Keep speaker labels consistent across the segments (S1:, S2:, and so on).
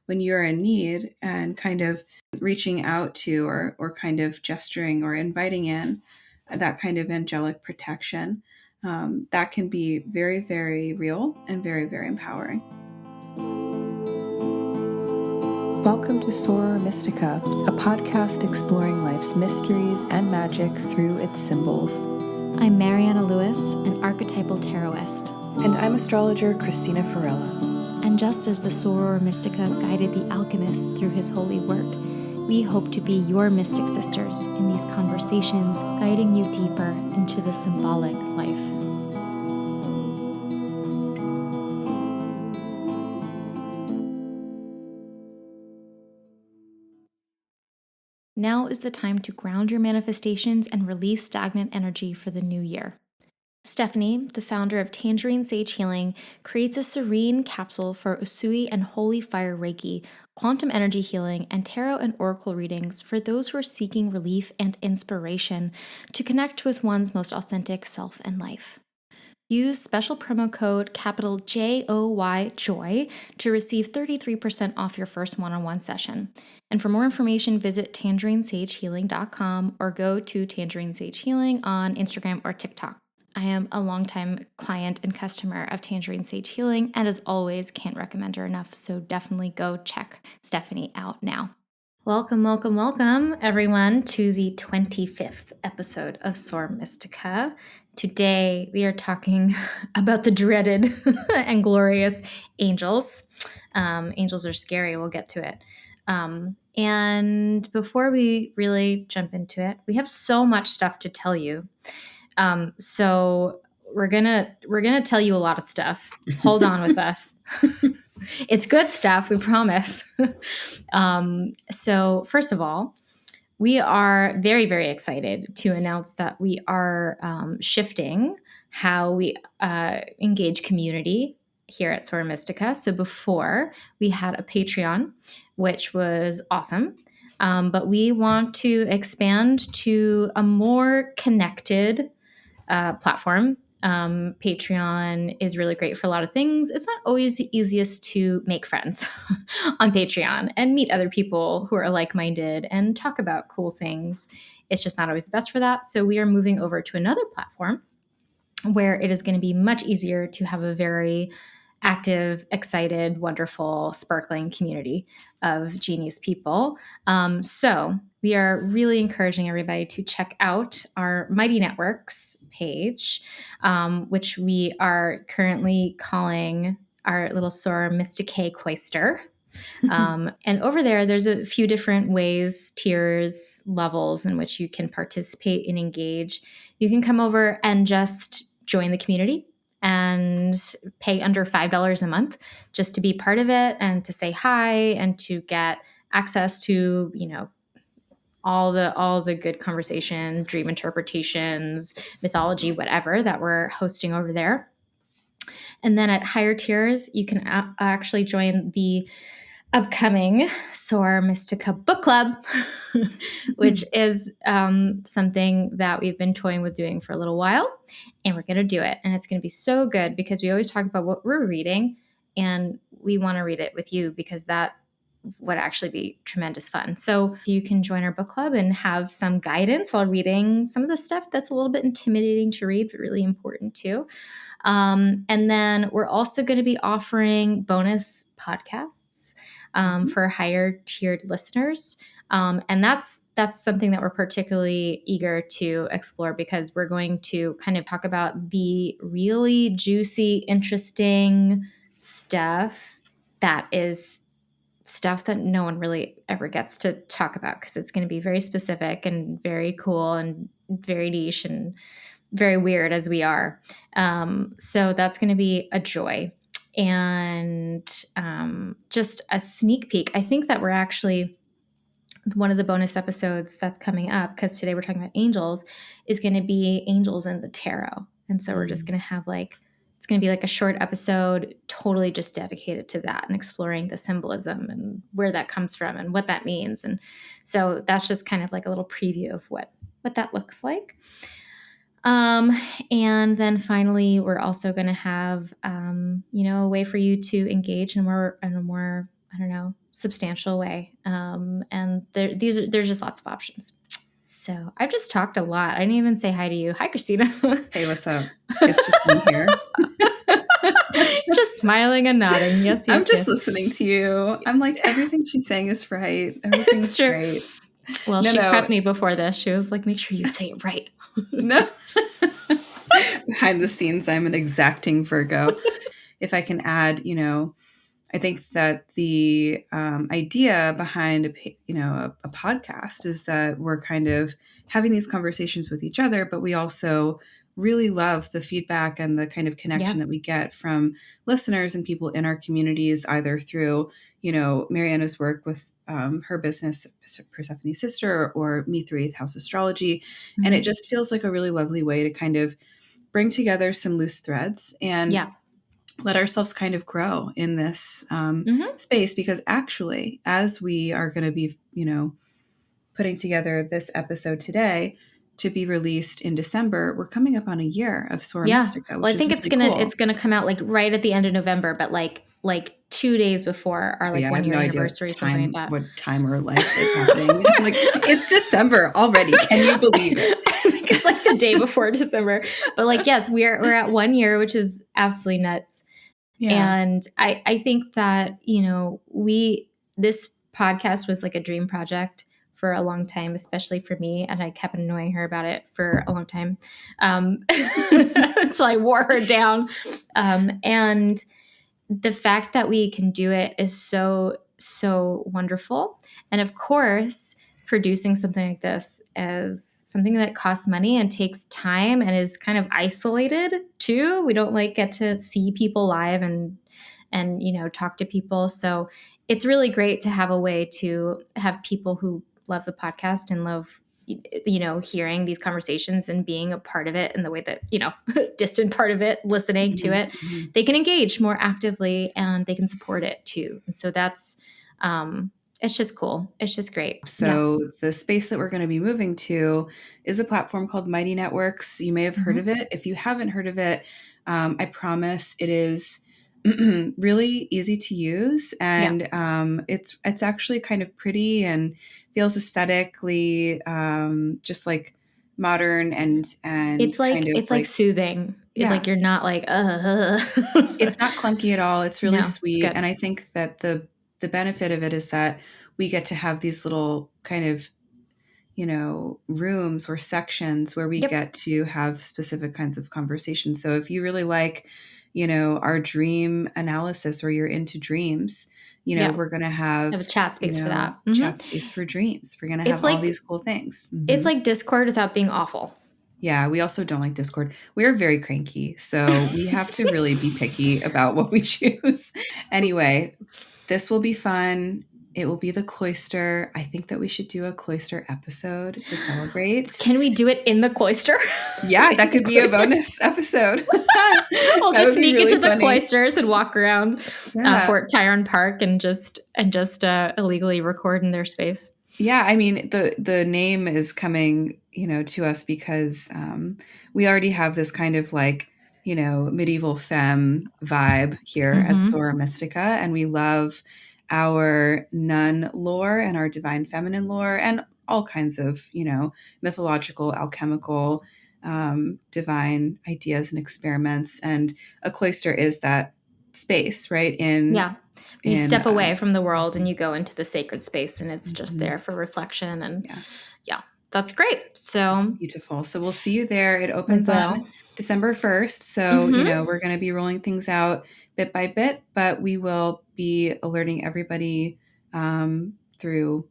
S1: when you're in need, and kind of reaching out to or kind of gesturing or inviting in that kind of angelic protection. That can be very, very real and very, very empowering. Welcome to Soror Mystica, a podcast exploring life's mysteries and magic through its symbols.
S2: I'm Mariana Lewis, an archetypal tarotist.
S1: And I'm astrologer Christina Farella.
S2: And just as the Soror Mystica guided the alchemist through his holy work, we hope to be your mystic sisters in these conversations, guiding you deeper into the symbolic life. Now is the time to ground your manifestations and release stagnant energy for the new year. Stephanie, the founder of Tangerine Sage Healing, creates a serene capsule for Usui and Holy Fire Reiki, quantum energy healing, and tarot and oracle readings for those who are seeking relief and inspiration to connect with one's most authentic self and life. Use special promo code capital JOY JOY to receive 33% off your first one-on-one session. And for more information, visit tangerinesagehealing.com or go to Tangerine Sage Healing on Instagram or TikTok. I am a longtime client and customer of Tangerine Sage Healing, and as always, can't recommend her enough, so definitely go check Stephanie out now. Welcome, welcome, welcome, everyone, to the 25th episode of Soror Mystica. Today, we are talking about the dreaded and glorious angels. Angels are scary. We'll get to it. And before we really jump into it, we have so much stuff to tell you. So we're gonna tell you a lot of stuff. Hold on with us. It's good stuff, we promise. So first of all, we are very, very excited to announce that we are shifting how we engage community here at Soror Mystica. So before, we had a Patreon, which was awesome. But we want to expand to a more connected platform. Patreon is really great for a lot of things. It's not always the easiest to make friends on Patreon and meet other people who are like-minded and talk about cool things. It's just not always the best for that. So we are moving over to another platform where it is going to be much easier to have a very active, excited, wonderful, sparkling community of genius people. So we are really encouraging everybody to check out our Mighty Networks page, which we are currently calling our little Soror Mystica Cloister. And over there's a few different ways, tiers, levels in which you can participate and engage. You can come over and just join the community and pay under $5 a month just to be part of it and to say hi and to get access to, all the good conversation, dream interpretations, mythology, whatever that we're hosting over there. And then at higher tiers, you can actually join the upcoming Soror Mystica Book Club, which is something that we've been toying with doing for a little while, and we're going to do it. And it's going to be so good because we always talk about what we're reading, and we want to read it with you because that would actually be tremendous fun. So you can join our book club and have some guidance while reading some of the stuff that's a little bit intimidating to read, but really important too. And then we're also going to be offering bonus podcasts for higher tiered listeners. And that's something that we're particularly eager to explore because we're going to kind of talk about the really juicy, interesting stuff that is stuff that no one really ever gets to talk about because it's going to be very specific and very cool and very niche and very weird as we are. So that's going to be a joy. And just a sneak peek. I think that we're actually one of the bonus episodes that's coming up, because today we're talking about angels, is going to be angels in the tarot. And so we're just going to have it's going to be like a short episode totally just dedicated to that and exploring the symbolism and where that comes from and what that means. And so that's just kind of like a little preview of what that looks like. And then finally, we're also going to have, a way for you to engage in a more I don't know, substantial way. And there's just lots of options. So I've just talked a lot. I didn't even say hi to you. Hi, Christina.
S1: Hey, what's up? It's just me here.
S2: Just smiling and nodding. Yes,
S1: I'm
S2: yes,
S1: just
S2: yes.
S1: listening to you. I'm like, everything she's saying is right. Everything's
S2: Sure.
S1: great.
S2: Well,
S1: No,
S2: she
S1: no.
S2: prepped me before this. She was like, make sure you say it right.
S1: No. Behind the scenes, I'm an exacting Virgo. If I can add, I think that the idea behind a podcast is that we're kind of having these conversations with each other, but we also really love the feedback and the kind of connection that we get from listeners and people in our communities, either through Mariana's work with her business Persephone's Sister, or me through Eighth House Astrology. Mm-hmm. And it just feels like a really lovely way to kind of bring together some loose threads and let ourselves kind of grow in this space, because actually, as we are going to be, putting together this episode today to be released in December, we're coming up on a year of Soror Mystica.
S2: Well, I think
S1: it's
S2: gonna come out like right at the end of November, but like 2 days before our 1 year anniversary, something like that.
S1: What time or life is happening? Like, it's December already. Can you believe it?
S2: I think it's like the day before December. But yes, we're at 1 year, which is absolutely nuts. Yeah. And I think that, this podcast was like a dream project for a long time, especially for me. And I kept annoying her about it for a long time until I wore her down. And the fact that we can do it is so, so wonderful. And of course, producing something like this is something that costs money and takes time and is kind of isolated too. We don't get to see people live and talk to people. So it's really great to have a way to have people who love the podcast and love hearing these conversations and being a part of it in the way that distant part of it, listening to it, they can engage more actively and they can support it too. And so that's it's just cool. It's just great.
S1: So the space that we're going to be moving to is a platform called Mighty Networks. You may have heard of it. If you haven't heard of it, I promise it is really easy to use, and it's actually kind of pretty and feels aesthetically just like modern and
S2: it's like
S1: kind of
S2: it's like soothing. Like you're not like
S1: It's not clunky at all. It's really sweet,
S2: it's
S1: and I think that the benefit of it is that we get to have these little kind of rooms or sections where we get to have specific kinds of conversations. So if you really like our dream analysis, or you're into dreams, we're going to have
S2: a chat space for that.
S1: Chat space for dreams. We're going to have all these cool things.
S2: It's like Discord without being awful.
S1: Yeah, we also don't like Discord. We are very cranky, so we have to really be picky about what we choose. Anyway, this will be fun. It will be the cloister. I think that we should do a cloister episode to celebrate.
S2: Can we do it in the cloister?
S1: Yeah, that could be a bonus episode.
S2: We'll just sneak into the cloisters and walk around Fort Tyrone Park and just illegally record in their space.
S1: Yeah, I mean, the name is coming, to us because we already have this kind of medieval femme vibe here at Soror Mystica, and we love our nun lore and our divine feminine lore and all kinds of, mythological, alchemical, divine ideas and experiments. And a cloister is that space, right?
S2: You step away from the world and you go into the sacred space, and it's just there for reflection. And that's great. So
S1: it's beautiful. So we'll see you there. It opens on December 1st. So, we're going to be rolling things out bit by bit, but we will be alerting everybody through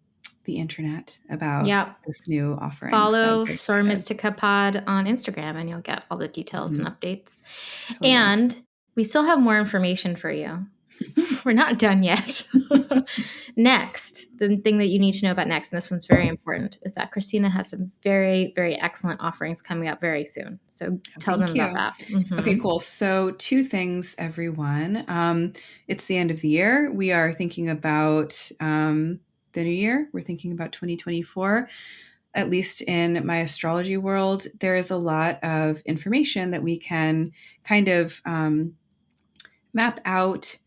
S1: the internet about this new offering.
S2: Follow Soror Mystica Pod on Instagram and you'll get all the details and updates. Totally. And we still have more information for you. We're not done yet. Next, the thing that you need to know about next, and this one's very important, is that Christina has some very, very excellent offerings coming up very soon. So tell them about that.
S1: Okay, cool. So 2 things, everyone. It's the end of the year. We are thinking about the new year. We're thinking about 2024. At least in my astrology world, there is a lot of information that we can kind of map out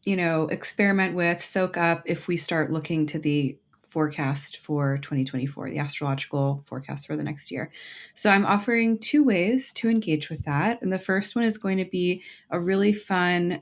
S1: experiment with, soak up if we start looking to the forecast for 2024, the astrological forecast for the next year. So I'm offering 2 ways to engage with that. And the first one is going to be a really fun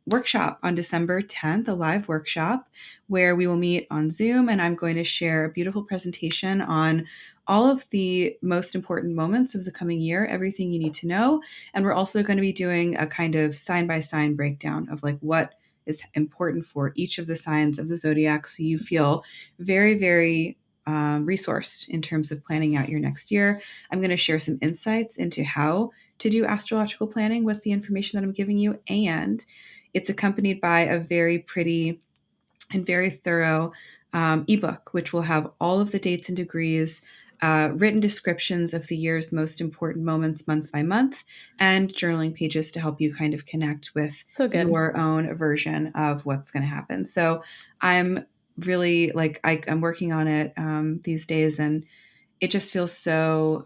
S1: workshop on December 10th, a live workshop where we will meet on Zoom, and I'm going to share a beautiful presentation on all of the most important moments of the coming year, everything you need to know. And we're also going to be doing a kind of sign by sign breakdown of like what is important for each of the signs of the zodiac. So you feel very, very resourced in terms of planning out your next year. I'm going to share some insights into how to do astrological planning with the information that I'm giving you. And it's accompanied by a very pretty and very thorough ebook, which will have all of the dates and degrees, written descriptions of the year's most important moments month by month, and journaling pages to help you kind of connect with
S2: So good.
S1: your own version of what's going to happen. So I'm really I'm working on it these days, and it just feels so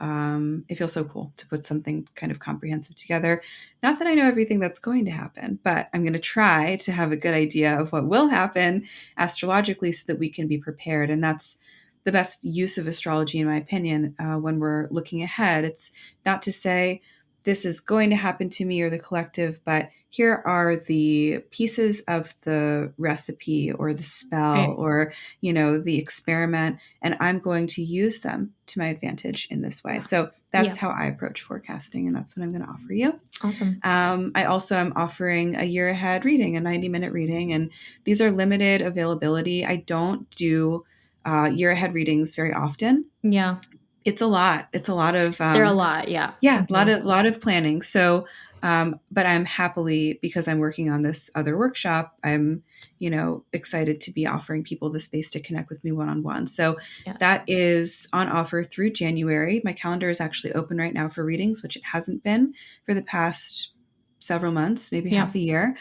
S1: it feels so cool to put something kind of comprehensive together. Not that I know everything that's going to happen, but I'm going to try to have a good idea of what will happen astrologically so that we can be prepared. And that's the best use of astrology, in my opinion, when we're looking ahead. It's not to say this is going to happen to me or the collective, but here are the pieces of the recipe or the spell
S2: Right.
S1: or the experiment, and I'm going to use them to my advantage in this way. So that's how I approach forecasting, and that's what I'm going to offer you.
S2: Awesome.
S1: I also am offering a year ahead reading, a 90-minute reading, and these are limited availability. I don't do year ahead readings very often.
S2: Yeah.
S1: It's a lot. It's a lot of
S2: They're a lot. Yeah.
S1: yeah, a lot of planning. So, but I'm happily, because I'm working on this other workshop, I'm, excited to be offering people the space to connect with me one-on-one. So that is on offer through January. My calendar is actually open right now for readings, which it hasn't been for the past several months, maybe half a year.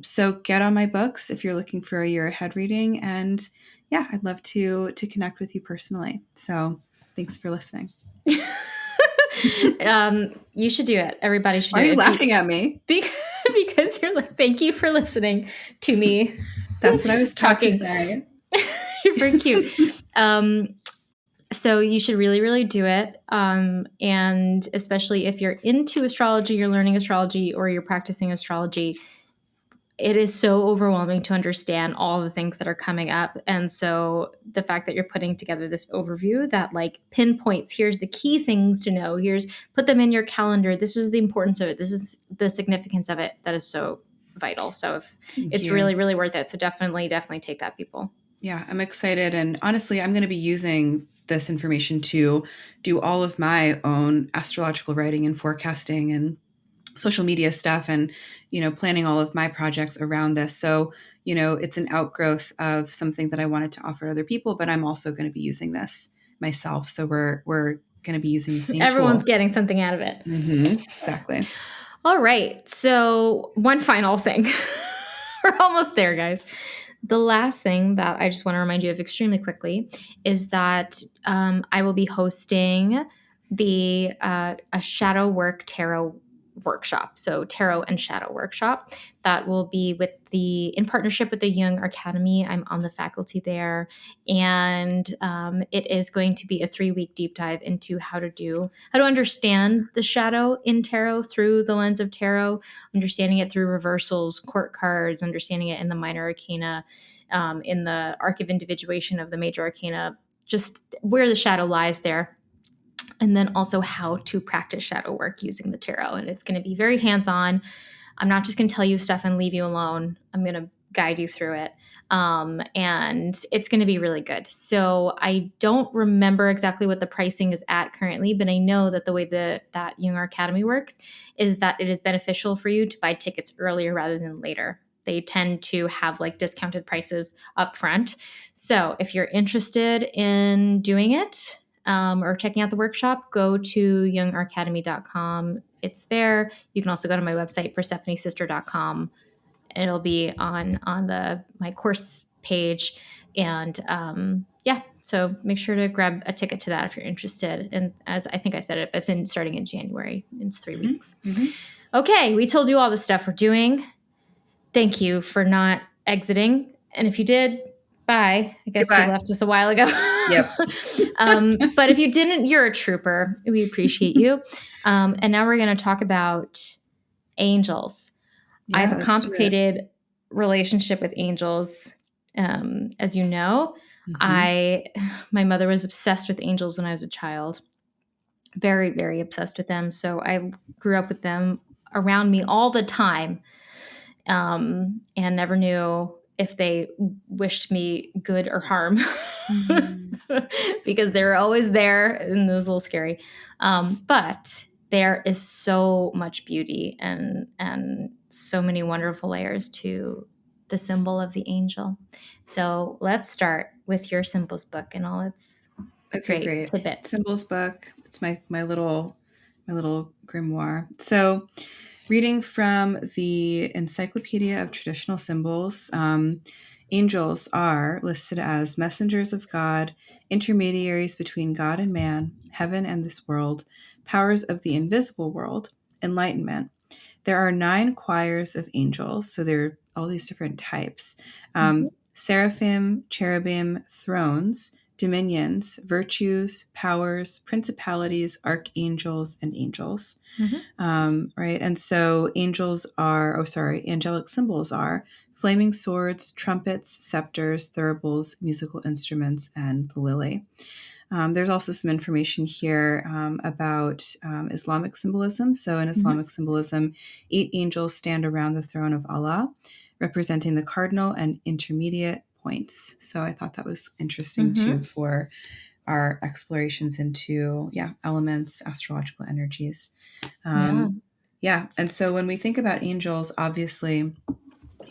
S1: So get on my books if you're looking for a year ahead reading. And yeah, I'd love to connect with you personally. So thanks for listening.
S2: You should do it. Everybody should
S1: Why
S2: do
S1: are
S2: it.
S1: you laughing at me?
S2: Because you're like, thank you for listening to me.
S1: That's what I was taught to
S2: talking.
S1: say.
S2: You're very cute. So you should really, really do it. And especially if you're into astrology, you're learning astrology, or you're practicing astrology, it is so overwhelming to understand all the things that are coming up. And so the fact that you're putting together this overview that like pinpoints, here's the key things to know, put them in your calendar. This is the importance of it. This is the significance of it. That is so vital. So it's really, really worth it. So definitely take that, people.
S1: Yeah, I'm excited. And honestly, I'm going to be using this information to do all of my own astrological writing and forecasting and social media stuff and, planning all of my projects around this. So, it's an outgrowth of something that I wanted to offer other people, but I'm also going to be using this myself. So we're going to be using the same
S2: Everyone's
S1: tool.
S2: getting something out of it.
S1: Mm-hmm. Exactly.
S2: All right. So one final thing. We're almost there, guys. The last thing that I just want to remind you of extremely quickly is that I will be hosting a shadow work tarot workshop. So tarot and shadow workshop that will be in partnership with the Jung Academy. I'm on the faculty there, and it is going to be a 3-week deep dive into how to understand the shadow in tarot through the lens of tarot, understanding it through reversals, court cards, understanding it in the minor arcana, in the arc of individuation of the major arcana, just where the shadow lies there. And then also how to practice shadow work using the tarot. And it's going to be very hands-on. I'm not just going to tell you stuff and leave you alone. I'm going to guide you through it. And it's going to be really good. So I don't remember exactly what the pricing is at currently, but I know that the way that Jung Academy works is that it is beneficial for you to buy tickets earlier rather than later. They tend to have like discounted prices up front. So if you're interested in doing it, or checking out the workshop, go to youngarcademy.com. It's there. You can also go to my website, persephonessister.com. It'll be on my course page. And so make sure to grab a ticket to that if you're interested. And as I think I said it's starting in January. It's 3 weeks.
S1: Mm-hmm.
S2: Okay, we told you all the stuff we're doing. thank you for not exiting. And if you did, bye. I guess you
S1: Goodbye.
S2: left us a while ago.
S1: Yep.
S2: But if you didn't, you're a trooper. We appreciate you. And now we're going to talk about angels. I have
S1: Yeah,
S2: a
S1: let's do it.
S2: complicated relationship with angels. As you know,
S1: Mm-hmm.
S2: my mother was obsessed with angels when I was a child. Very, very obsessed with them. So I grew up with them around me all the time, and never knew if they wished me good or harm
S1: Mm-hmm.
S2: because they were always there, and it was a little scary. But there is so much beauty and so many wonderful layers to the symbol of the angel. So let's start with your symbols book and all its
S1: Okay,
S2: great
S1: great.
S2: tidbits.
S1: Symbols book. It's my little grimoire. So, reading from the Encyclopedia of Traditional Symbols, angels are listed as messengers of God, intermediaries between God and man, heaven and this world, powers of the invisible world, enlightenment. There are 9 choirs of angels, so there are all these different types.
S2: Mhm.
S1: Seraphim, cherubim, thrones, dominions, virtues, powers, principalities, archangels, and angels.
S2: Mhm.
S1: Right. And so angelic symbols are flaming swords, trumpets, scepters, thuribles, musical instruments, and the lily. There's also some information here about Islamic symbolism. So, in
S2: Mhm.
S1: Islamic symbolism, 8 angels stand around the throne of Allah, representing the cardinal and intermediate points. So, I thought that was interesting too
S2: Mhm.
S1: for our explorations into, elements, astrological energies.
S2: Yeah.
S1: Um, yeah. And so, when we think about angels, obviously,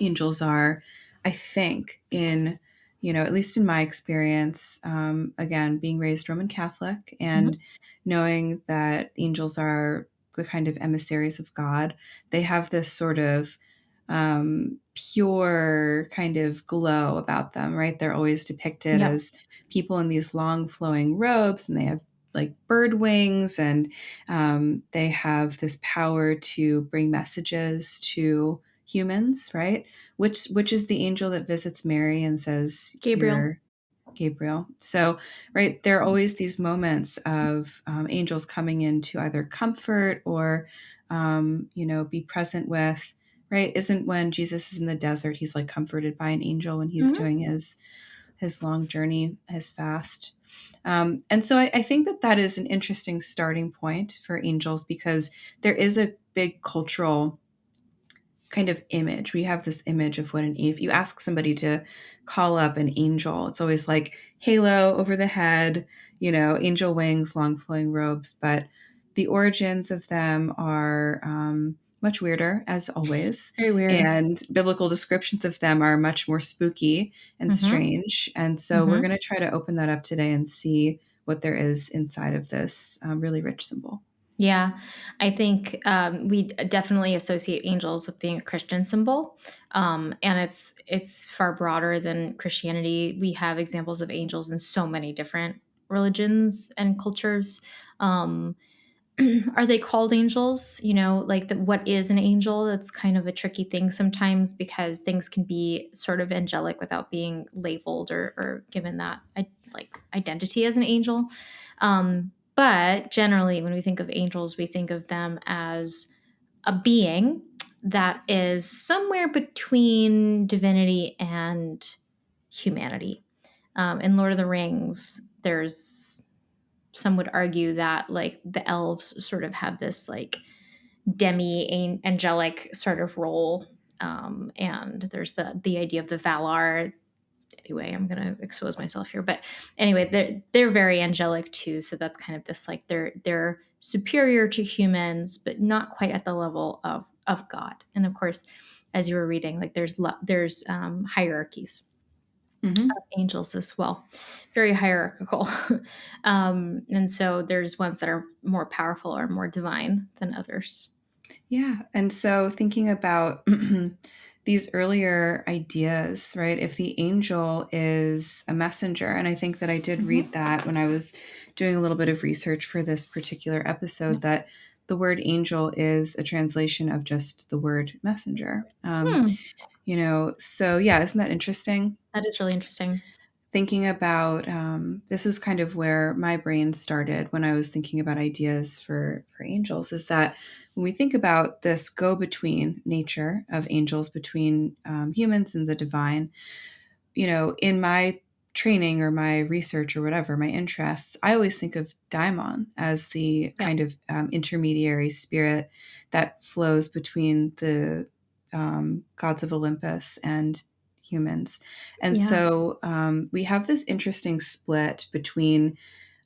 S1: angels are, I think, at least in my experience, again, being raised Roman Catholic and
S2: Mhm.
S1: knowing that angels are the kind of emissaries of God, they have this sort of pure kind of glow about them, right? They're always depicted
S2: Yep.
S1: as people in these long flowing robes, and they have like bird wings, and they have this power to bring messages to humans, right? Which is the angel that visits Mary and says,
S2: Gabriel.
S1: "You're Gabriel." So, right, there are always these moments of angels coming in to either comfort or, be present with. Right? Isn't when Jesus is in the desert, he's like comforted by an angel when he's
S2: Mhm.
S1: doing his long journey, his fast. And so I think that is an interesting starting point for angels because there is a big cultural kind of image. We have this image of what if you ask somebody to call up an angel, it's always like halo over the head, angel wings, long flowing robes. But the origins of them are much weirder, as always.
S2: Very weird.
S1: And biblical descriptions of them are much more spooky and
S2: Mhm.
S1: strange. And so we're
S2: Mhm.
S1: going to try to open that up today and see what there is inside of this really rich symbol.
S2: Yeah, I think we definitely associate angels with being a Christian symbol, and it's far broader than Christianity. We have examples of angels in so many different religions and cultures. Um, are they called angels? Like what is an angel? That's kind of a tricky thing sometimes because things can be sort of angelic without being labeled or given that like identity as an angel. But generally, when we think of angels, we think of them as a being that is somewhere between divinity and humanity. In Lord of the Rings, there's some would argue that like the elves sort of have this like demi angelic sort of role, and there's the idea of the Valar. Anyway, I'm gonna expose myself here, but anyway, they're very angelic too. So that's kind of this like they're superior to humans, but not quite at the level of God. And of course, as you were reading, like there's hierarchies
S1: Mm-hmm.
S2: angels as well, very hierarchical. And so there's ones that are more powerful or more divine than others.
S1: Yeah. And so thinking about these earlier ideas, right? If the angel is a messenger, and I think that I did read
S2: Mhm.
S1: that when I was doing a little bit of research for this particular
S2: Yeah.
S1: episode, that the word angel is a translation of just the word messenger.
S2: Hmm.
S1: So yeah, isn't that interesting?
S2: That is really interesting.
S1: Thinking about this was kind of where my brain started when I was thinking about ideas for angels. Is that when we think about this go-between nature of angels between humans and the divine, in my training or my research or whatever, my interests, I always think of daemon as the
S2: Yeah.
S1: kind of intermediary spirit that flows between the gods of Olympus and humans. And
S2: Yeah.
S1: so we have this interesting split between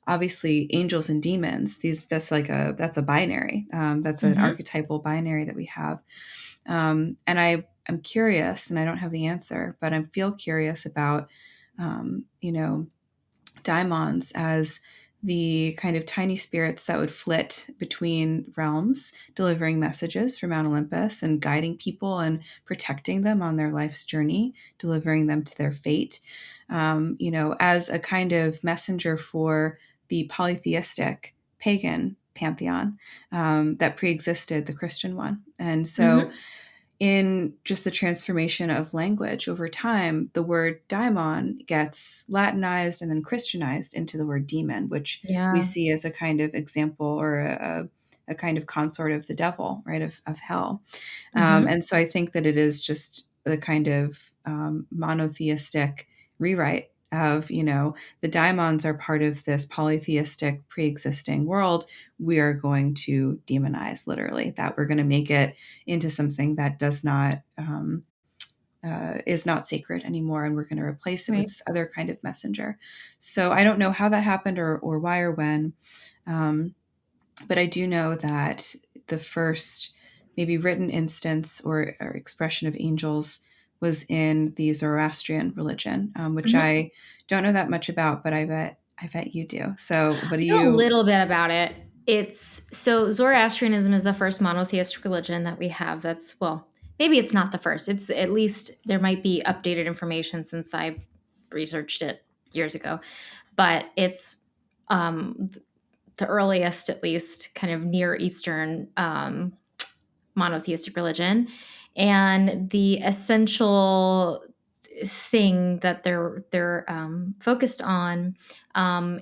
S1: obviously angels and demons. That's a binary. That's an
S2: Hmm.
S1: archetypal binary that we have. And I'm curious, and I don't have the answer, but I feel curious about, daimons as the kind of tiny spirits that would flit between realms, delivering messages from Mount Olympus and guiding people and protecting them on their life's journey, delivering them to their fate, as a kind of messenger for the polytheistic pagan pantheon that preexisted the Christian one. And so,
S2: Hmm.
S1: in just the transformation of language over time, the word daimon gets Latinized and then Christianized into the word demon, which we
S2: Yeah.
S1: see as a kind of example or a kind of consort of the devil, right, of hell.
S2: Hmm.
S1: And so I think that it is just the kind of monotheistic rewrite of, the daimons are part of this polytheistic pre-existing world. We are going to demonize, literally, that we're going to make it into something that does not is not sacred anymore, and we're going to replace it with
S2: Right.
S1: this other kind of messenger. So I don't know how that happened or why or when, um, but I do know that the first maybe written instance or expression of angels was in the Zoroastrian religion, which
S2: Hmm.
S1: I don't know that much about, but I bet you do. So what do
S2: I know a
S1: you?
S2: little bit about it. It's so Zoroastrianism is the first monotheistic religion that we have. That's, well, maybe it's not the first. It's at least there might be updated information since I researched it years ago, but it's um, the earliest, at least, kind of Near Eastern monotheistic religion. And the essential thing that they're focused on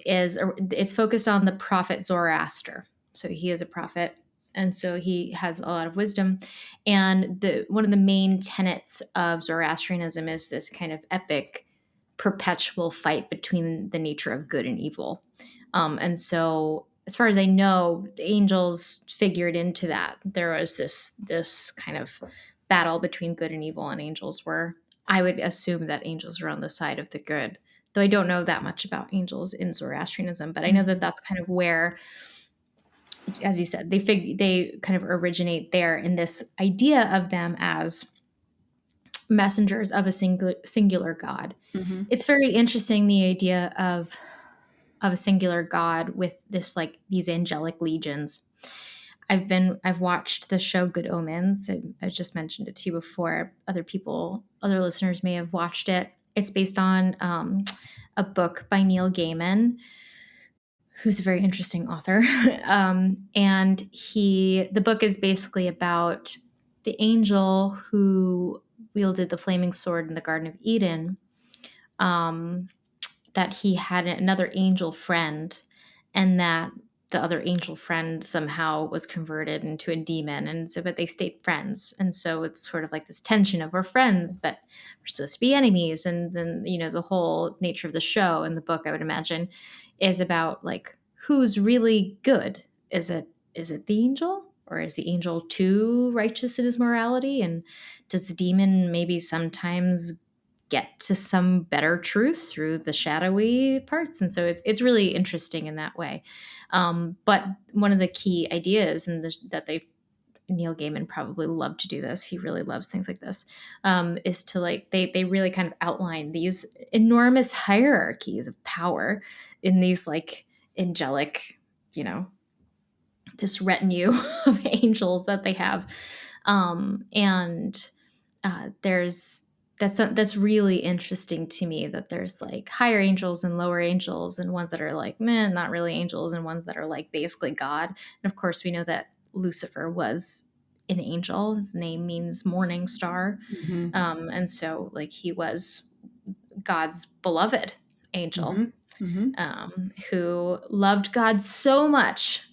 S2: is it's focused on the prophet Zoroaster. So he is a prophet, and so he has a lot of wisdom. And the one of the main tenets of Zoroastrianism is this kind of epic, perpetual fight between the nature of good and evil. And so, as far as I know, the angels figured into that. There was this kind of battle between good and evil, and angels were. I would assume that angels are on the side of the good, though I don't know that much about angels in Zoroastrianism. But I know that
S1: Mhm.
S2: that's kind of where, as you said, they kind of originate there in this idea of them as messengers of a singular God.
S1: Mhm.
S2: It's very interesting, the idea of a singular god with this, like, these angelic legions. I've watched the show Good Omens. I just mentioned it to you before. Other listeners may have watched it. It's based on a book by Neil Gaiman, who's a very interesting author. And the book is basically about the angel who wielded the flaming sword in the Garden of Eden. Um, that he had another angel friend, and that the other angel friend somehow was converted into a demon, and so, but they stayed friends, and so it's sort of like this tension of, we're friends but we're supposed to be enemies. And then, the whole nature of the show and the book, I would imagine, is about, like, who's really good. Is it the angel, or is the angel too righteous in his morality, and does the demon maybe sometimes get to some better truth through the shadowy parts? And so it's really interesting in that way. But one of the key ideas, and that Neil Gaiman probably loved to do this. He really loves things like this. Is to, like, they really kind of outline these enormous hierarchies of power in these, like, angelic, you know, this retinue of angels that they have. And there's that's really interesting to me, that there's, like, higher angels and lower angels, and ones that are like, man, not really angels, and ones that are, like, basically God. And of course we know that Lucifer was an angel. His name means morning star.
S1: Mm-hmm.
S2: And so like he was God's beloved angel,
S1: Mm-hmm. Mm-hmm.
S2: who loved God so much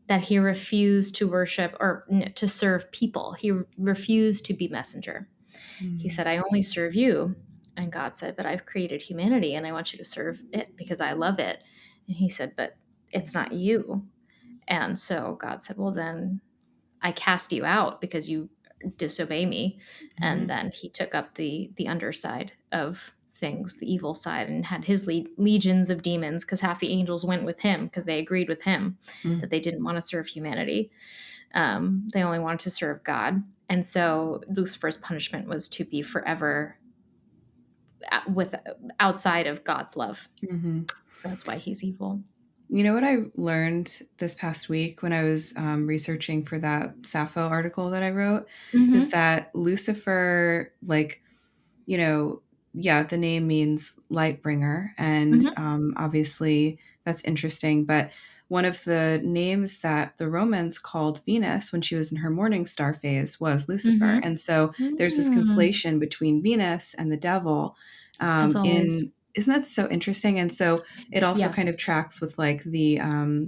S2: that he refused to worship or to serve people. He refused to be messenger. He said, I only serve you. And God said, but I've created humanity and I want you to serve it because I love it. And he said, but it's not you. And so God said, well, then I cast you out because you disobey me.
S1: Mm-hmm.
S2: And then he took up the underside of things, the evil side, and had his legions of demons, because half the angels went with him because they agreed with him
S1: Mm-hmm.
S2: that they didn't want to serve humanity. They only wanted to serve God. And so Lucifer's punishment was to be forever with outside of God's love.
S1: Mm-hmm.
S2: So that's why he's evil.
S1: You know what I learned this past week when I was researching for that Sappho article that I wrote is
S2: Mm-hmm.
S1: that Lucifer, like, you know, yeah, the name means light bringer. And
S2: Mm-hmm.
S1: obviously that's interesting. But one of the names that the Romans called Venus when she was in her morning star phase was Lucifer.
S2: Mm-hmm.
S1: And so there's this
S2: Mm.
S1: conflation between Venus and the devil
S2: As always.
S1: in. Isn't that so interesting? And so it also kind of
S2: Yes.
S1: tracks with like the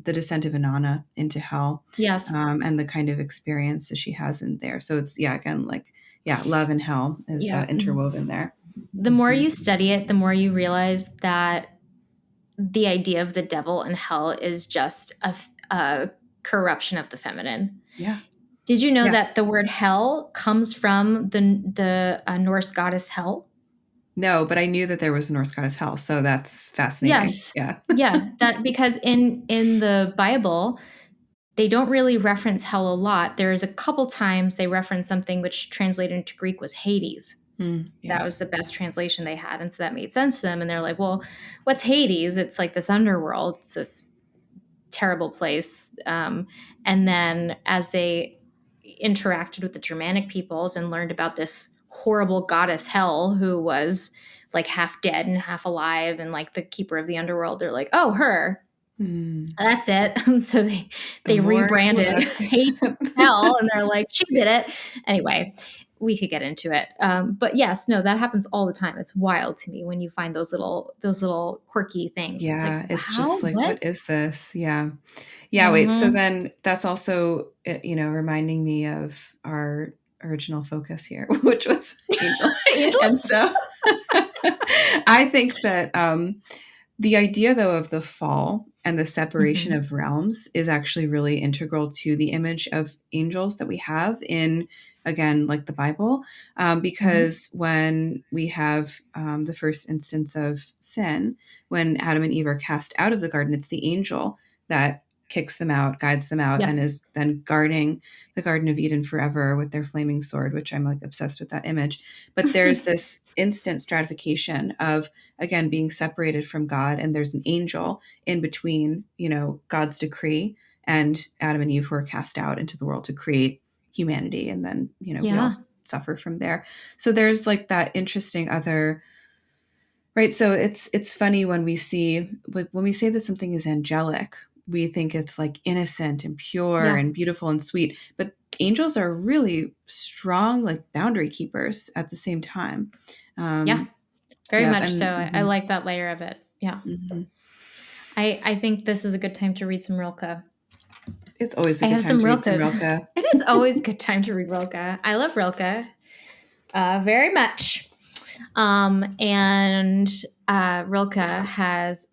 S1: descent of Inanna into hell,
S2: Yes.
S1: and the kind of experiences she has in there. So it's, yeah, again, like, yeah, love and hell is
S2: Yeah.
S1: interwoven there.
S2: The more you study it, the more you realize that the idea of the devil and hell is just a corruption of the feminine.
S1: Yeah.
S2: Did you know
S1: Yeah.
S2: that the word hell comes from the Norse goddess Hel?
S1: No, but I knew that there was a Norse goddess hell, so that's fascinating.
S2: Yes.
S1: Yeah.
S2: Yeah, that because in the Bible, they don't really reference hell a lot. There's a couple times they reference something which translated into Greek was Hades.
S1: Yeah.
S2: That was the best translation they had. And so that made sense to them. And they're like, well, what's Hades? It's like this underworld. It's this terrible place. And then as they interacted with the Germanic peoples and learned about this horrible goddess Hel, who was like half dead and half alive and like the keeper of the underworld, they're like, oh, her.
S1: Mm.
S2: That's it. And so
S1: The
S2: they
S1: more you
S2: rebranded Hate
S1: look.
S2: Hell, and they're like, she did it. Anyway, we could get into it. But yes, no, that happens all the time. It's wild to me when you find those little quirky things. It's like,
S1: Yeah, it's
S2: wow,
S1: just like,
S2: what?
S1: what is this? Yeah. Yeah, wait. So
S2: Mm-hmm.
S1: then that's also, reminding me of our original focus here, which was angels. And
S2: Angels?
S1: so I think that the idea, though, of the fall and the separation
S2: Mm-hmm.
S1: of realms is actually really integral to the image of angels that we have in, again, like the Bible,
S2: Mm-hmm.
S1: because when we have the first instance of sin, when Adam and Eve are cast out of the garden, it's the angel that kicks them out, guides them out, and
S2: Yes.
S1: is then guarding the Garden of Eden forever with their flaming sword, which I'm like obsessed with that image. But there's this instant stratification of, again, being separated from God, and there's an angel in between, God's decree and Adam and Eve, who are cast out into the world to create humanity, and then we all
S2: Yeah.
S1: suffer from there. So there's like that interesting other, right? So it's funny when we see, like, when we say that something is angelic, we think it's like innocent and pure
S2: Yeah.
S1: and beautiful and sweet, but angels are really strong, like boundary keepers at the same time.
S2: Yeah.
S1: um
S2: Very
S1: yeah,
S2: much so.
S1: and
S2: I like that layer of it. Yeah.
S1: mhm.
S2: I think this is a good time to read some Rilke.
S1: It's always a
S2: I
S1: good
S2: have
S1: time
S2: some
S1: to read some
S2: Rilke.
S1: Rilke.
S2: It is always a good time to read Rilke. I love Rilke very much. And Rilke has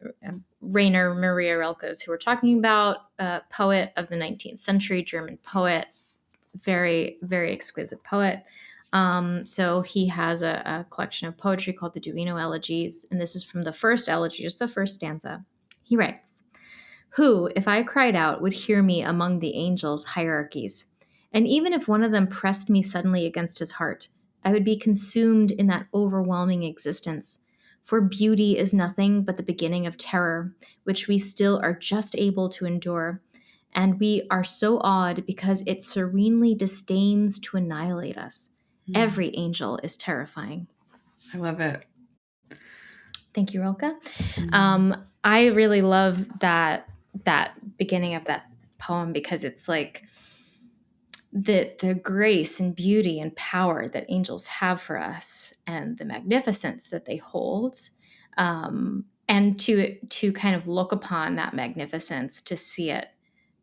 S2: Rainer Maria Rilke's, who we're talking about, poet of the 19th century, German poet, very, very exquisite poet. So he has a collection of poetry called the Duino Elegies, and this is from the first elegy, just the first stanza. He writes, who, if I cried out, would hear me among the angels' hierarchies? And even if one of them pressed me suddenly against his heart, I would be consumed in that overwhelming existence. For beauty is nothing but the beginning of terror, which we still are just able to endure. And we are so awed because it serenely disdains to annihilate us.
S1: Mm,
S2: Every angel is terrifying.
S1: I love it.
S2: Thank you, Rilke.
S1: Mm,
S2: I really love that beginning of that poem because it's like the grace and beauty and power that angels have for us and the magnificence that they hold, and to kind of look upon that magnificence, to see it,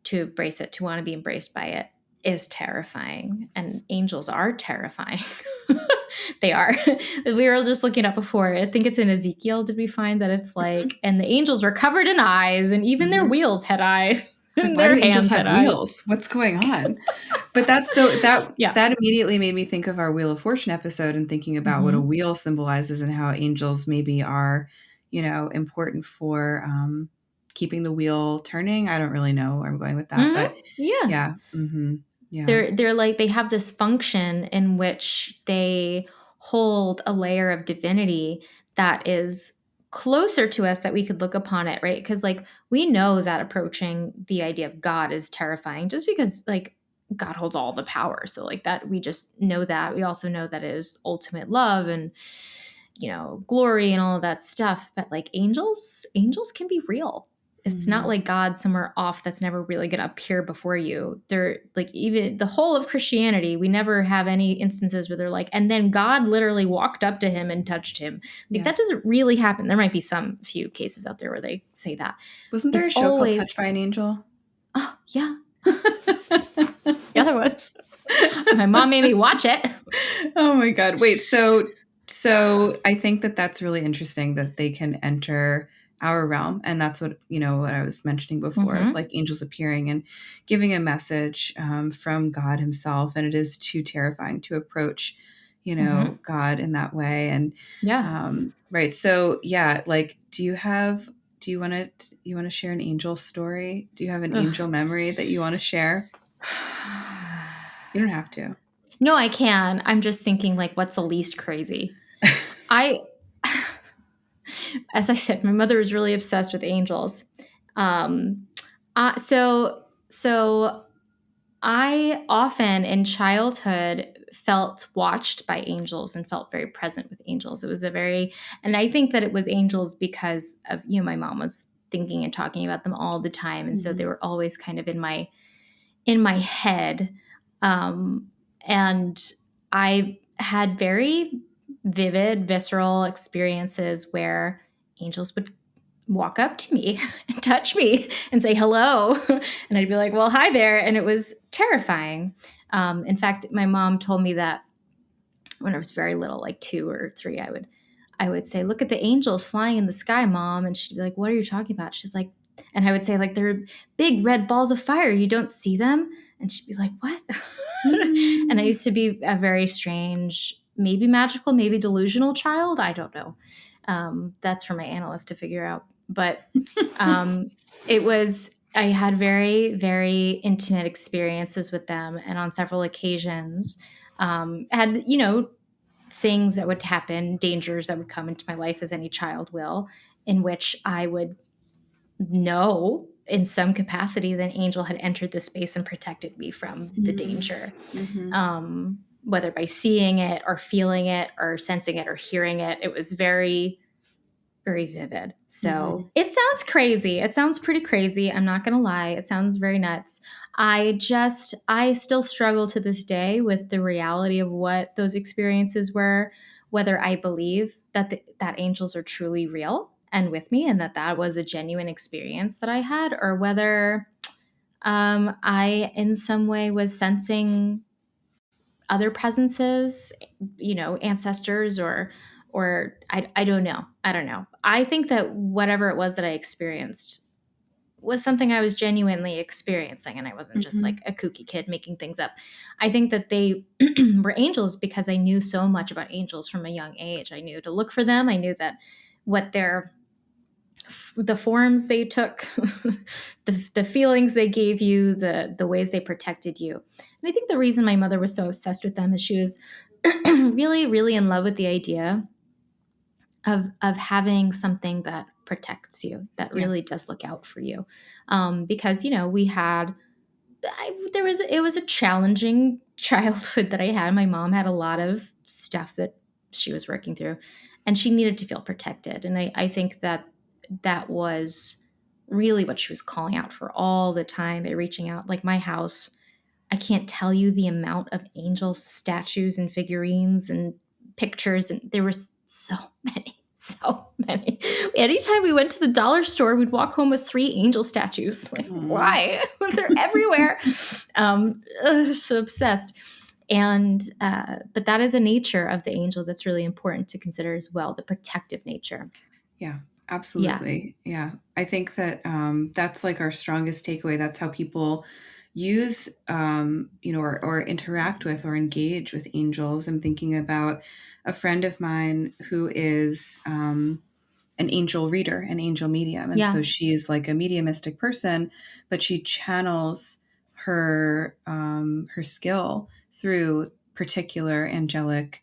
S2: to embrace it, to want to be embraced by it, is terrifying. And angels are terrifying. They are. We were just looking up before. I think it's in Ezekiel. Did we find that it's like, and the angels were covered in eyes, and even their
S1: Mhm.
S2: wheels had eyes,
S1: It's like,
S2: and
S1: why
S2: their
S1: do angels
S2: hands
S1: have
S2: had eyes.
S1: wheels? What's going on? But that's so
S2: Yeah.
S1: that immediately made me think of our Wheel of Fortune episode and thinking about what a
S2: Mhm.
S1: wheel symbolizes and how angels maybe are, important for keeping the wheel turning. I don't really know where I'm going with that, but
S2: Yeah.
S1: yeah, yeah,
S2: They're like, they have this function in which they hold a layer of divinity that is closer to us, that we could look upon it, right? Because like, we know that approaching the idea of God is terrifying, just because like God holds all the power. So like that, we just know that. We also know that it is ultimate love and, glory and all of that stuff. But like, angels can be real. It's not
S1: Mhm.
S2: like God somewhere off that's never really going to appear before you. They're like, even the whole of Christianity, we never have any instances where they're like, and then God literally walked up to him and touched him. Like,
S1: Yeah.
S2: that doesn't really happen. There might be some few cases out there where they say that.
S1: Wasn't there
S2: It's
S1: a show called
S2: always,
S1: Touched by an Angel?
S2: oh, yeah. Yeah, there was. My mom made me watch it.
S1: Oh my God. Wait, so I think that that's really interesting that they can enter our realm. And that's what I was mentioning before of
S2: Mm-hmm.
S1: like angels appearing and giving a message from God himself. And it is too terrifying to approach,
S2: Mm-hmm.
S1: God in that way. And
S2: Yeah.
S1: right. So yeah, like, you want to share an angel story? Do you have an
S2: Ugh.
S1: angel memory that you want to share? You don't have to.
S2: No, I can. I'm just thinking, like, what's the least crazy? I, as I said, my mother was really obsessed with angels. Um, so I often in childhood felt watched by angels and felt very present with angels. It was and I think that it was angels because of, my mom was thinking and talking about them all the time. And so they
S1: Mhm.
S2: were always kind of in my head. Um, and I had very vivid, visceral experiences where angels would walk up to me and touch me and say hello. And I'd be like, well, hi there. And it was terrifying. In fact, my mom told me that when I was very little, like 2 or 3, I would say, look at the angels flying in the sky, Mom. And she'd be like, what are you talking about? She's like, and I would say, like, they're big red balls of fire. You don't see them? And she'd be like, what? And I
S1: Mm.
S2: used to be a very strange, maybe magical, maybe delusional child. I don't know. That's for my analyst to figure out. But um, I had very, very intimate experiences with them. And on several occasions, had, things that would happen, dangers that would come into my life as any child will, in which I would know in some capacity that an angel had entered the space and protected me from the
S1: Mhm.
S2: danger.
S1: Mhm.
S2: Whether by seeing it or feeling it or sensing it or hearing it, it was very, very vivid. So
S1: Mhm.
S2: it sounds crazy. It sounds pretty crazy. I'm not going to lie. It sounds very nuts. I still struggle to this day with the reality of what those experiences were, whether I believe that angels are truly real and with me and that was a genuine experience that I had, or whether I in some way was sensing other presences, ancestors, or I don't know. I don't know. I think that whatever it was that I experienced was something I was genuinely experiencing, and I wasn't just like
S1: Mhm.
S2: a kooky kid making things up. I think that they were angels because I knew so much about angels from a young age. I knew to look for them. I knew that what the forms they took, the feelings they gave you, the ways they protected you. And I think the reason my mother was so obsessed with them is she was really, really in love with the idea of having something that protects you, that
S1: Yeah.
S2: really does look out for you. Because we had it was a challenging childhood that I had. My mom had a lot of stuff that she was working through, and she needed to feel protected. And I think that was really what she was calling out for all the time. They're reaching out. Like my house, I can't tell you the amount of angel statues and figurines and pictures, and there was so many. So many. Anytime we went to the dollar store, we'd walk home with 3 angel statues. Like, why? They're everywhere. So obsessed. And but that is a nature of the angel that's really important to consider as well, the protective nature.
S1: Yeah,
S2: Yeah.
S1: absolutely. Yeah. I think that that's like our strongest takeaway. That's how people use, or interact with or engage with angels. I'm thinking about a friend of mine who is an angel reader, an angel medium. And
S2: Yeah.
S1: so she's like a mediumistic person, but she channels her skill through particular angelic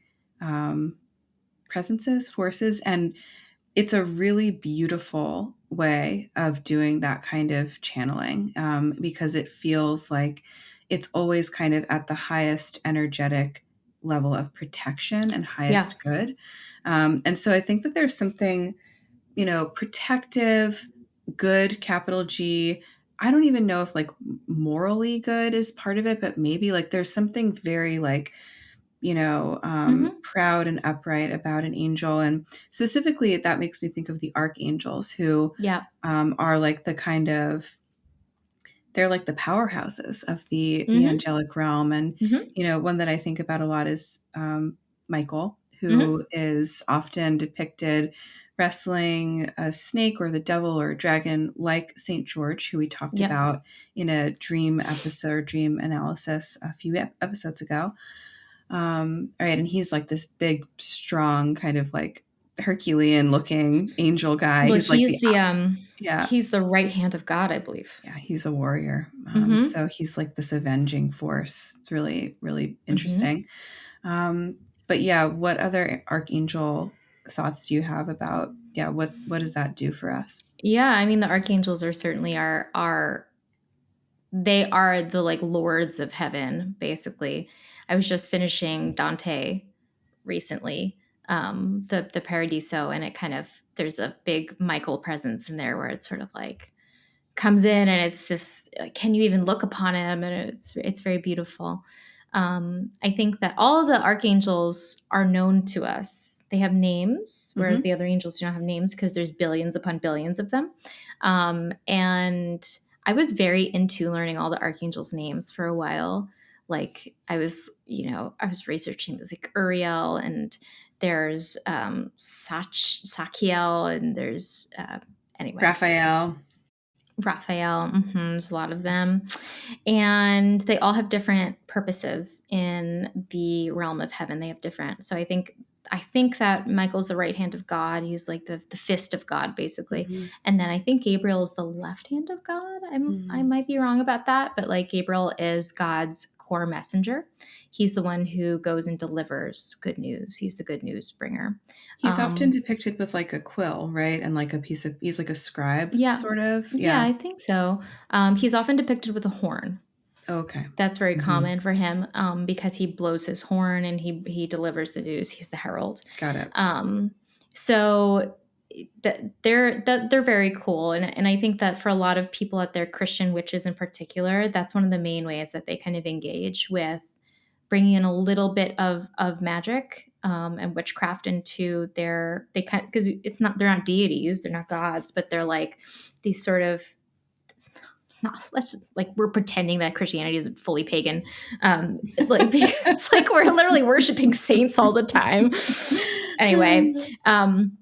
S1: presences, forces, and it's a really beautiful way of doing that kind of channeling, because it feels like it's always kind of at the highest energetic level of protection and
S2: Yeah.
S1: highest good. And so I think that there's something, protective, good, capital G. I don't even know if like morally good is part of it, but maybe like there's something very like
S2: Mm-hmm.
S1: proud and upright about an angel. And specifically, that makes me think of the archangels who
S2: Yeah.
S1: are like the kind of, they're like the powerhouses of the
S2: Mm-hmm.
S1: angelic realm. And,
S2: Mm-hmm.
S1: one that I think about a lot is Michael,
S2: Mm-hmm.
S1: who is often depicted wrestling a snake or the devil or a dragon like St. George, who we talked
S2: Yeah.
S1: about in a dream episode, dream analysis a few episodes ago. All right, and he's like this big, strong, kind of like Herculean looking angel guy.
S2: Well,
S1: He's like the yeah,
S2: he's the right hand of God, I believe.
S1: yeah, he's a warrior.
S2: Mm-hmm.
S1: So he's like this avenging force. It's really, really
S2: Mm-hmm.
S1: interesting. Um, but yeah, what other archangel thoughts do you have about, yeah, what does that do for us?
S2: Yeah, I mean the archangels are certainly our they are the like lords of heaven, basically. I was just finishing Dante recently, the Paradiso, and it kind of there's a big Michael presence in there where it's sort of like comes in and it's this can you even look upon him, and it's very beautiful. I think that all of the archangels are known to us. They have names, whereas
S1: Hmm.
S2: the other angels do not have names because there's billions upon billions of them. And I was very into learning all the archangels' names for a while. Like I was researching this like Uriel, and there's Sachiel, and there's anyway,
S1: Raphael.
S2: Raphael. There's a lot of them. And they all have different purposes in the realm of heaven. They have different. So I think that Michael's the right hand of God. He's like the fist of God, basically.
S1: Hmm.
S2: And then I think Gabriel is the left hand of God. I
S1: Hmm.
S2: might be wrong about that, but like Gabriel is God's core messenger. He's the one who goes and delivers good news. He's the good news bringer.
S1: He's often
S2: Um,
S1: depicted with like a quill, right? And like a piece of, he's like a scribe,
S2: yeah,
S1: sort of.
S2: yeah,
S1: Yeah.
S2: I think so. He's often depicted with a horn.
S1: Okay.
S2: That's very
S1: Hmm.
S2: common for him, because he blows his horn and he delivers the news. He's the herald.
S1: Got it.
S2: Um, so they're very cool, and I think that for a lot of people out there, Christian witches in particular, that's one of the main ways that they kind of engage with bringing in a little bit of magic, and witchcraft into their they kind because it's not they're not deities, they're not gods, but they're like these sort of not let's like we're pretending that Christianity is fully pagan, like it's like we're literally worshiping saints all the time. Anyway, um,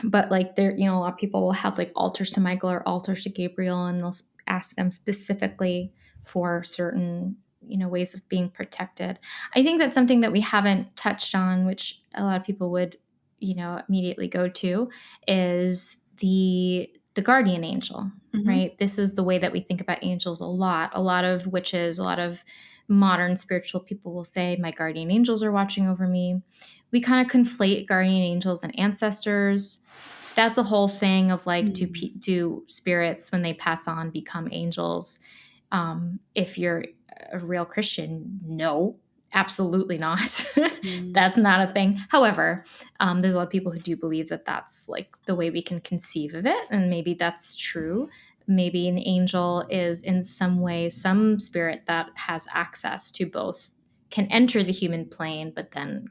S2: but like there, a lot of people will have like altars to Michael or altars to Gabriel, and they'll ask them specifically for certain ways of being protected. I think that's something that we haven't touched on, which a lot of people would immediately go to, is the guardian angel.
S1: Hmm.
S2: Right, this is the way that we think about angels a lot. A lot of witches, a lot of modern spiritual people will say my guardian angels are watching over me. We kind of conflate guardian angels and ancestors. That's a whole thing of like, do spirits when they pass on become angels? If you're a real Christian, no, absolutely not. That's not a thing. However, there's a lot of people who do believe that that's like the way we can conceive of it, and maybe that's true. maybe an angel is in some way some spirit that has access to both, can enter the human plane, but then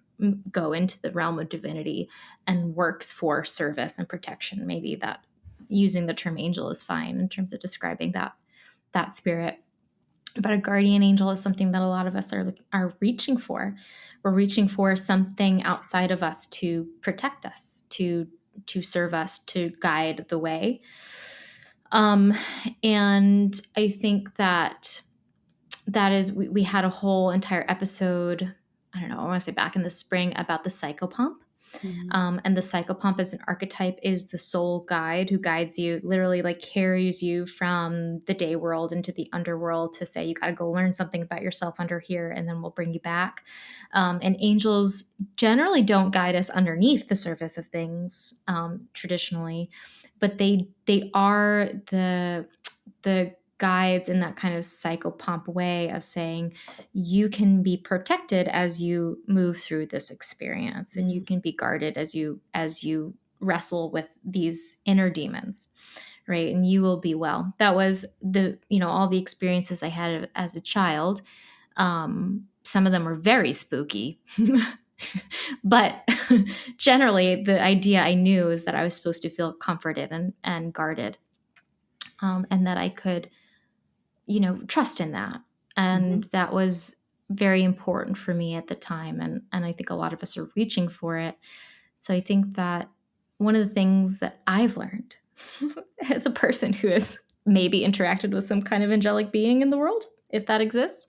S2: go into the realm of divinity and works for service and protection. Maybe that using the term angel is fine in terms of describing that spirit. But a guardian angel is something that a lot of us are reaching for. We're reaching for something outside of us to protect us, to serve us, to guide the way. And I think that is, we had a whole entire episode, I don't know, I want to say back in the spring, about the psychopomp. And the psychopomp as an archetype is the soul guide who guides you, literally like carries you from the day world into the underworld to say, you got to go learn something about yourself under here, and then we'll bring you back. And angels generally don't guide us underneath the surface of things, traditionally, but they are the guides in that kind of psychopomp way of saying, you can be protected as you move through this experience, and you can be guarded as you wrestle with these inner demons, right? And you will be well. That was all the experiences I had as a child. Some of them were very spooky. But generally the idea I knew is that I was supposed to feel comforted and guarded, and that I could trust in that. And that was very important for me at the time. And I think a lot of us are reaching for it. So I think that one of the things that I've learned as a person who has maybe interacted with some kind of angelic being in the world, if that exists,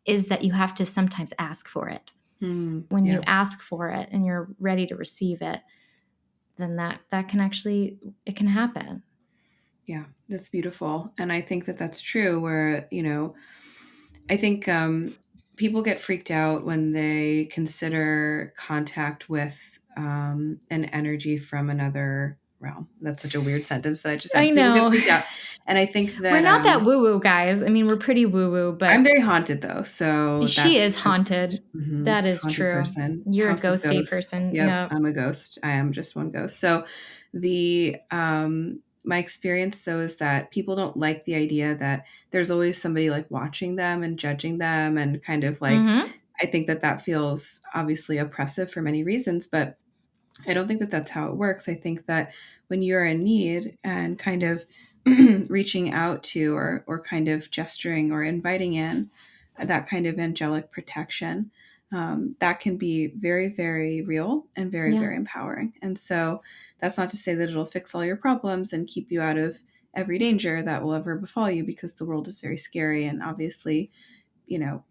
S2: is that you have to sometimes ask for it. When you ask for it and you're ready to receive it, then that can actually, it can happen.
S1: Yeah, that's beautiful. And I think that that's true where, I think people get freaked out when they consider contact with an energy from another realm. That's such a weird sentence that I just said.
S2: I
S1: People get
S2: know.
S1: freaked out. And I think that
S2: We're not that woo-woo, guys. I mean, we're pretty woo-woo,
S1: I'm
S2: but
S1: very haunted though. So
S2: she
S1: that's
S2: is
S1: just
S2: haunted. That is
S1: haunted
S2: true.
S1: person.
S2: You're a
S1: House of
S2: ghosty
S1: Ghosts.
S2: person.
S1: Yep,
S2: Yeah.
S1: I'm a ghost. I am just one ghost. So the my experience though is that people don't like the idea that there's always somebody like watching them and judging them, and kind of like,
S2: Mm-hmm.
S1: I think that feels obviously oppressive for many reasons, but I don't think that that's how it works. I think that when you're in need and kind of reaching out to, or kind of gesturing or inviting in that kind of angelic protection, that can be very, very real and very,
S2: Yeah.
S1: very empowering. And so that's not to say that it'll fix all your problems and keep you out of every danger that will ever befall you, because the world is very scary and obviously,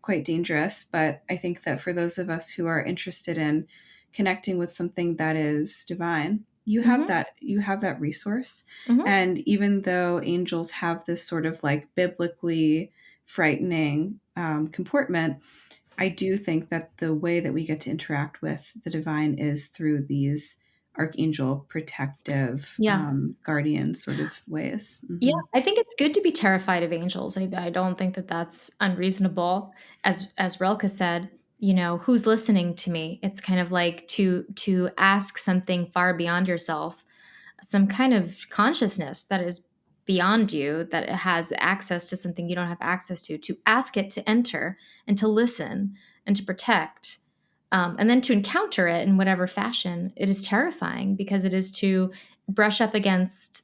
S1: quite dangerous. But I think that for those of us who are interested in connecting with something that is divine,
S2: Mm-hmm.
S1: you have that resource.
S2: Mm-hmm.
S1: And even though angels have this sort of like biblically frightening comportment, I do think that the way that we get to interact with the divine is through these archangel protective
S2: Yeah.
S1: guardian sort of ways.
S2: Yeah, I think it's good to be terrified of angels. I don't think that that's unreasonable. As Relka said, who's listening to me? It's kind of like to ask something far beyond yourself, some kind of consciousness that is beyond you, that it has access to something you don't have access to ask it to enter and to listen and to protect, and then to encounter it in whatever fashion. It is terrifying because it is to brush up against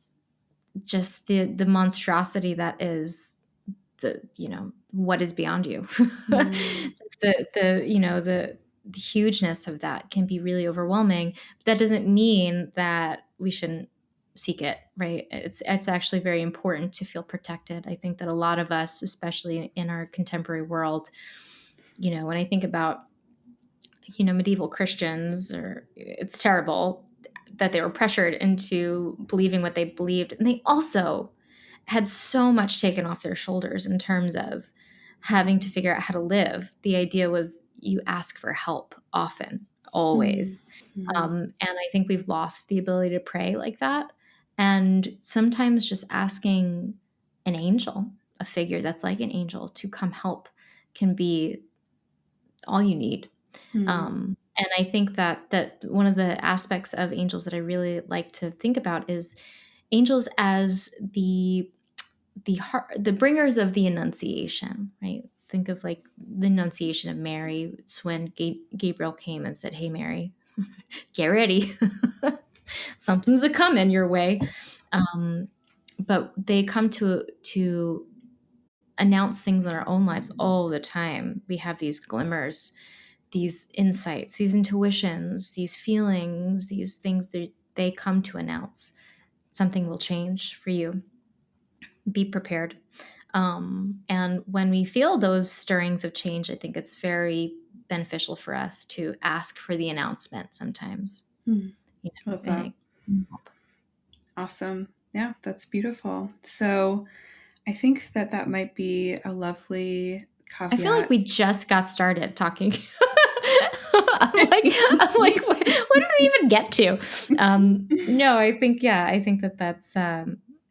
S2: just the monstrosity that is what is beyond you.
S1: Mm-hmm.
S2: Just the hugeness of that can be really overwhelming, but that doesn't mean that we shouldn't seek it, right? It's actually very important to feel protected. I think that a lot of us, especially in our contemporary world, when I think about medieval Christians, or it's terrible that they were pressured into believing what they believed, and they also had so much taken off their shoulders in terms of having to figure out how to live. The idea was you ask for help often, always.
S1: Mm-hmm.
S2: And I think we've lost the ability to pray like that. And sometimes just asking an angel, a figure that's like an angel, to come help can be all you need.
S1: Mm-hmm.
S2: And I think that one of the aspects of angels that I really like to think about is angels as the the bringers of the Annunciation, right? Think of like the Annunciation of Mary. It's when Gabriel came and said, "Hey, Mary, get ready. Something's a coming your way." But they come to announce things in our own lives all the time. We have these glimmers, these insights, these intuitions, these feelings, these things that they come to announce something will change for you. Be prepared. And when we feel those stirrings of change, I think it's very beneficial for us to ask for the announcement sometimes.
S1: Love that. Awesome. Yeah, that's beautiful. So I think that might be a lovely caveat.
S2: I feel like we just got started talking. I'm like, what did we even get to? No, I think that's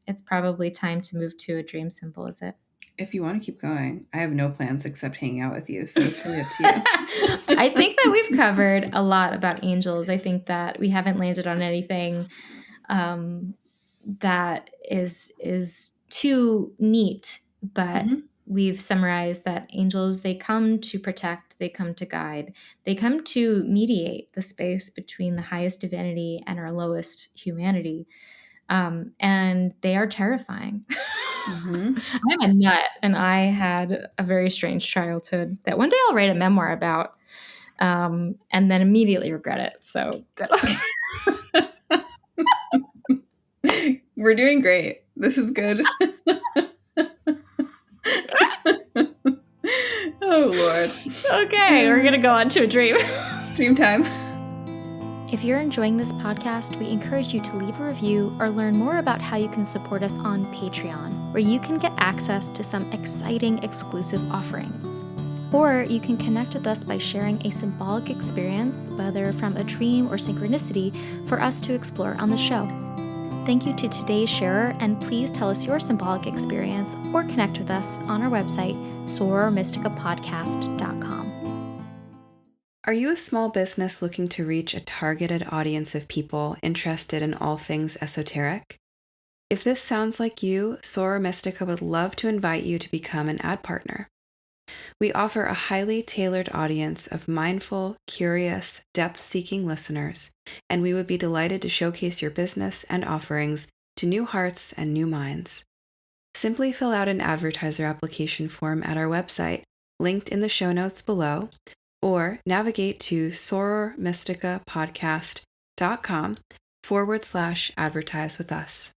S2: it's probably time to move to a dream symbol, is it?
S1: If you want to keep going, I have no plans except hanging out with you, so it's really up to you.
S2: I think that we've covered a lot about angels. I think that we haven't landed on anything that is too neat, but we've summarized that angels, they come to protect, they come to guide, they come to mediate the space between the highest divinity and our lowest humanity. And they are terrifying. I'm a nut, and I had a very strange childhood that one day I'll write a memoir about, and then immediately regret it. So good luck.
S1: We're doing great. This is good. Oh, Lord.
S2: Okay, we're going to go on to a dream.
S1: Dream time.
S2: If you're enjoying this podcast, we encourage you to leave a review or learn more about how you can support us on Patreon, where you can get access to some exciting exclusive offerings. Or you can connect with us by sharing a symbolic experience, whether from a dream or synchronicity, for us to explore on the show. Thank you to today's sharer, and please tell us your symbolic experience or connect with us on our website, sorormysticapodcast.com.
S1: Are you a small business looking to reach a targeted audience of people interested in all things esoteric? If this sounds like you, Soror Mystica would love to invite you to become an ad partner. We offer a highly tailored audience of mindful, curious, depth-seeking listeners, and we would be delighted to showcase your business and offerings to new hearts and new minds. Simply fill out an advertiser application form at our website, linked in the show notes below, or navigate to sorormysticapodcast.com/advertise with us.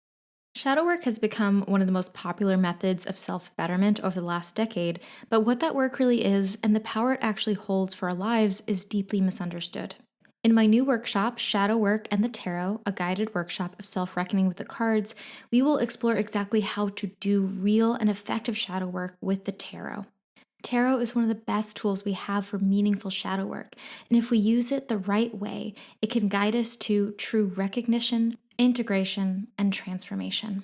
S2: Shadow work has become one of the most popular methods of self-betterment over the last decade, but what that work really is and the power it actually holds for our lives is deeply misunderstood. In my new workshop, Shadow Work and the Tarot, a guided workshop of self-reckoning with the cards, we will explore exactly how to do real and effective shadow work with the tarot. Tarot is one of the best tools we have for meaningful shadow work, and if we use it the right way, it can guide us to true recognition, integration, and transformation.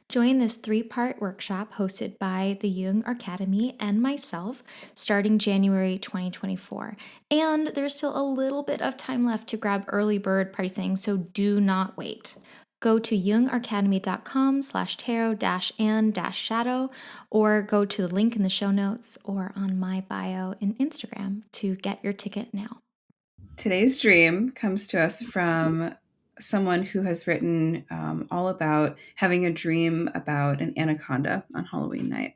S2: Join this 3-part workshop hosted by the Jung Academy and myself starting January 2024. And there's still a little bit of time left to grab early bird pricing, so do not wait. Go to jungacademy.com/tarot-and-shadow or go to the link in the show notes or on my bio in Instagram to get your ticket now.
S1: Today's dream comes to us from someone who has written all about having a dream about an anaconda on Halloween night.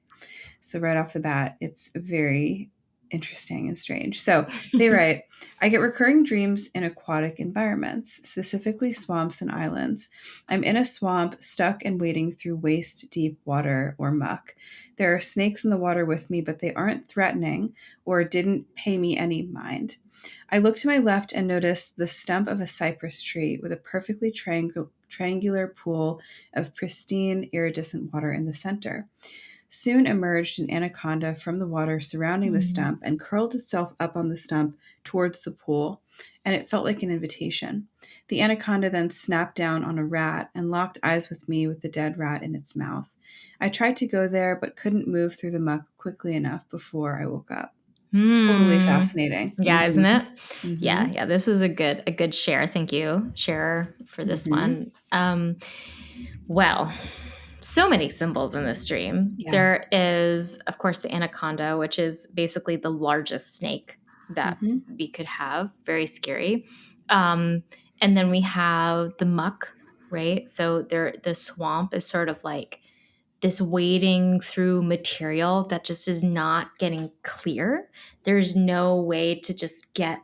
S1: So right off the bat, it's very interesting and strange. So they write, I get recurring dreams in aquatic environments, specifically swamps and islands. I'm in a swamp, stuck and wading through waist-deep water or muck. There are snakes in the water with me, but they aren't threatening or didn't pay me any mind. I look to my left and notice the stump of a cypress tree with a perfectly triangular pool of pristine, iridescent water in the center. Soon emerged an anaconda from the water surrounding the stump and curled itself up on the stump towards the pool, and it felt like an invitation. The anaconda then snapped down on a rat and locked eyes with me with the dead rat in its mouth. I tried to go there, but couldn't move through the muck quickly enough before I woke up. Totally fascinating.
S2: Yeah, isn't it? Yeah. This was a good share. Thank you, sharer, for this one. Well, So many symbols in this dream.
S1: Yeah.
S2: There is, of course, the anaconda, which is basically the largest snake that
S1: Mm-hmm.
S2: we could have. Very scary. Um, and then we have the muck, right? So the swamp is sort of like this wading through material that just is not getting clear. There's no way to just get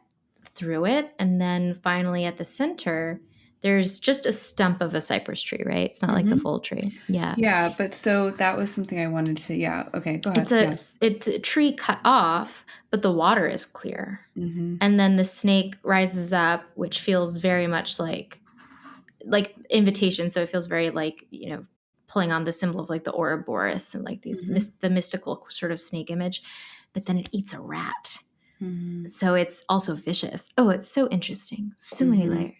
S2: through it. And then finally at the center, there's just a stump of a cypress tree, right? It's not like the
S1: Mm-hmm.
S2: full tree. Yeah.
S1: Yeah, but so that was something I wanted to. Yeah. Okay. Go ahead. Yeah.
S2: It's a tree cut off, but the water is clear.
S1: Mm-hmm.
S2: And then the snake rises up, which feels very much like invitation. So it feels very like, pulling on the symbol of like the Ouroboros and like
S1: Mm-hmm.
S2: the mystical sort of snake image. But then it eats a rat.
S1: Mm-hmm.
S2: So it's also vicious. Oh, it's so interesting. So many
S1: Mm-hmm.
S2: layers.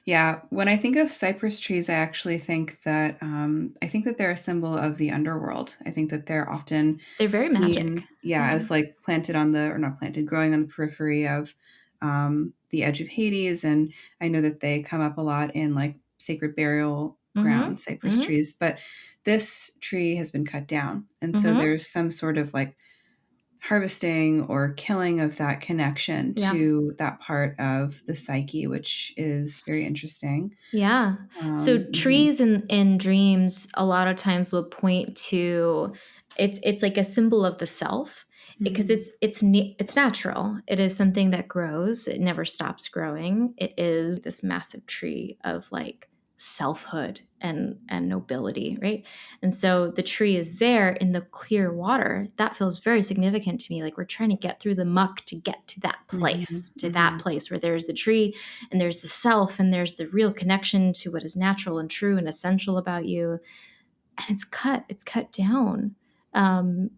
S1: Yeah, when I think of cypress trees, I actually think that they're a symbol of the underworld. I think that they're often
S2: They're very magic.
S1: seen, yeah,
S2: Yeah.
S1: as like planted on the, or not planted, growing on the periphery of the edge of Hades. And I know that they come up a lot in like sacred burial
S2: Mm-hmm.
S1: grounds, cypress
S2: Mm-hmm.
S1: trees. But this tree has been cut down, and so
S2: Mm-hmm.
S1: there's some sort of like harvesting or killing of that connection
S2: Yeah.
S1: to that part of the psyche, which is very interesting.
S2: Yeah. So
S1: Mhm,
S2: trees in dreams a lot of times will point to it's like a symbol of the self because
S1: mhm,
S2: it's natural. It is something that grows. It never stops growing. It is this massive tree of like selfhood and nobility, right? And so the tree is there in the clear water. That feels very significant to me. Like we're trying to get through the muck to get
S1: mhm,
S2: to that
S1: mhm,
S2: place where there's the tree and there's the self and there's the real connection to what is natural and true and essential about you, and it's cut down. The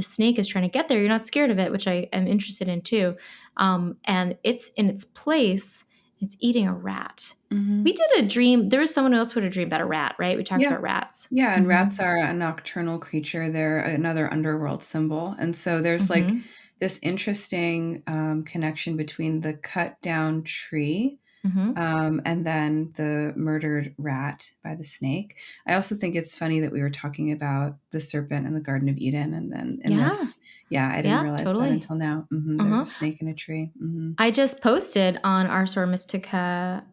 S2: snake is trying to get there. You're not scared of it, which I am interested in too. And it's in its place. It's eating a rat. We
S1: mhm.
S2: did a dream. There was someone else who had a dream about a rat, right? We talked
S1: Yeah.
S2: about rats.
S1: Yeah, and
S2: Mm-hmm.
S1: rats are a nocturnal creature. They're another underworld symbol, and so there's, like,
S2: Mm-hmm.
S1: this interesting, connection between the cut down tree,
S2: Mm-hmm.
S1: and then the murdered rat by the snake. I also think it's funny that we were talking about the serpent in the Garden of Eden, and then in
S2: Yeah.
S1: this, yeah, I didn't
S2: Yeah.
S1: realize that
S2: Totally.
S1: until now. There's a
S2: Uh-huh.
S1: snake in a tree.
S2: I just posted on our Soror Mystica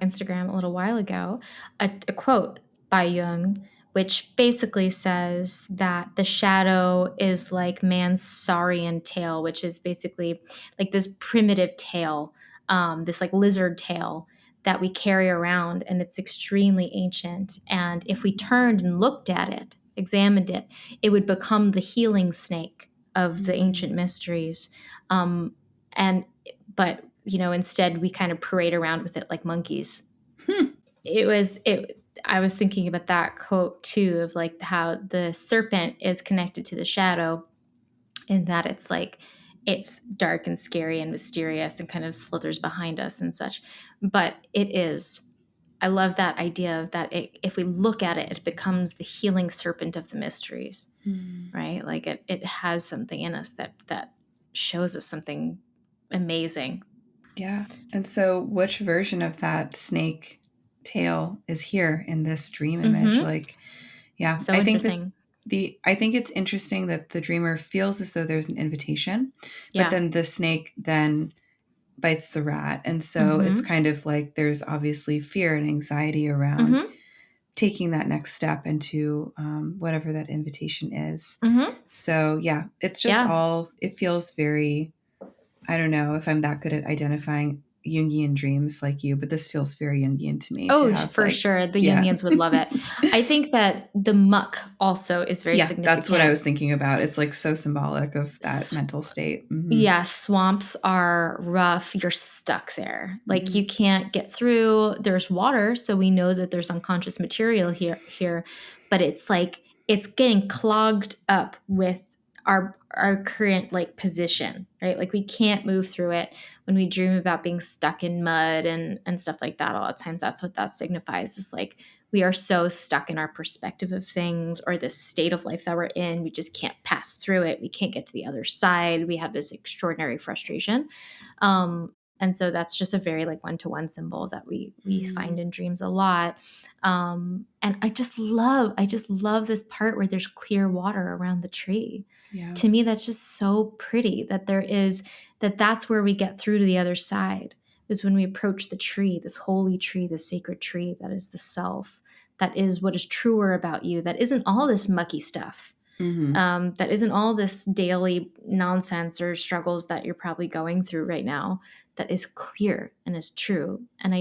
S2: Instagram a little while ago a quote by Jung, which basically says that the shadow is like man's saurian tail, which is basically like this primitive tail, this like lizard tail that we carry around, and it's extremely ancient. And if we turned and looked at it, examined it, it would become the healing snake of the ancient
S1: Mhm.
S2: mysteries. And but instead we kind of parade around with it like monkeys.
S1: Hmm.
S2: It I was thinking about that quote too, of like how the serpent is connected to the shadow, in that it's like it's dark and scary and mysterious and kind of slithers behind us and such, but it is, I love that idea of that if we look at it, it becomes the healing serpent of the mysteries,
S1: Hmm.
S2: right? Like it has something in us that shows us something amazing.
S1: Yeah. And so which version of that snake tail is here in this dream image?
S2: Mm-hmm.
S1: Like, yeah,
S2: So interesting.
S1: I think it's interesting that the dreamer feels as though there's an invitation, but
S2: Yeah.
S1: then the snake then bites the rat. And so it's
S2: Mm-hmm.
S1: kind of like there's obviously fear and anxiety around
S2: Mm-hmm.
S1: taking that next step into whatever that invitation is.
S2: Mm-hmm.
S1: So yeah, it's just
S2: Yeah.
S1: all, it feels very, I don't know if I'm that good at identifying Jungian dreams like you, but this feels very Jungian to me to
S2: Oh,
S1: have
S2: for
S1: like,
S2: sure. The
S1: yeah.
S2: Jungians would love it. I think that the muck also is very
S1: Yeah, that's what I
S2: significant.
S1: was thinking about. It's like so symbolic of that
S2: S-
S1: mental state. Hmm.
S2: yeah, swamps are rough. You're stuck there. Like
S1: Hmm.
S2: you can't get through. There's water, so we know that there's unconscious material here, but it's like it's getting clogged up with our current like position, right? Like we can't move through it. When we dream about being stuck in mud and stuff like that, a lot of times that's what that signifies, is like we are so stuck in our perspective of things or this state of life that we're in. We just can't pass through it. We can't get to the other side. We have this extraordinary frustration. And so that's just a very like one-to-one symbol that we find in dreams a lot. And I just love this part where there's clear water around the tree.
S1: Yeah.
S2: To me, that's just so pretty that's where we get through to the other side, is when we approach the tree, this holy tree, this sacred tree that is the self, that is what is truer about you, that isn't all this mucky stuff. That isn't all this daily nonsense or struggles that you're probably going through right now, that is clear and is true. And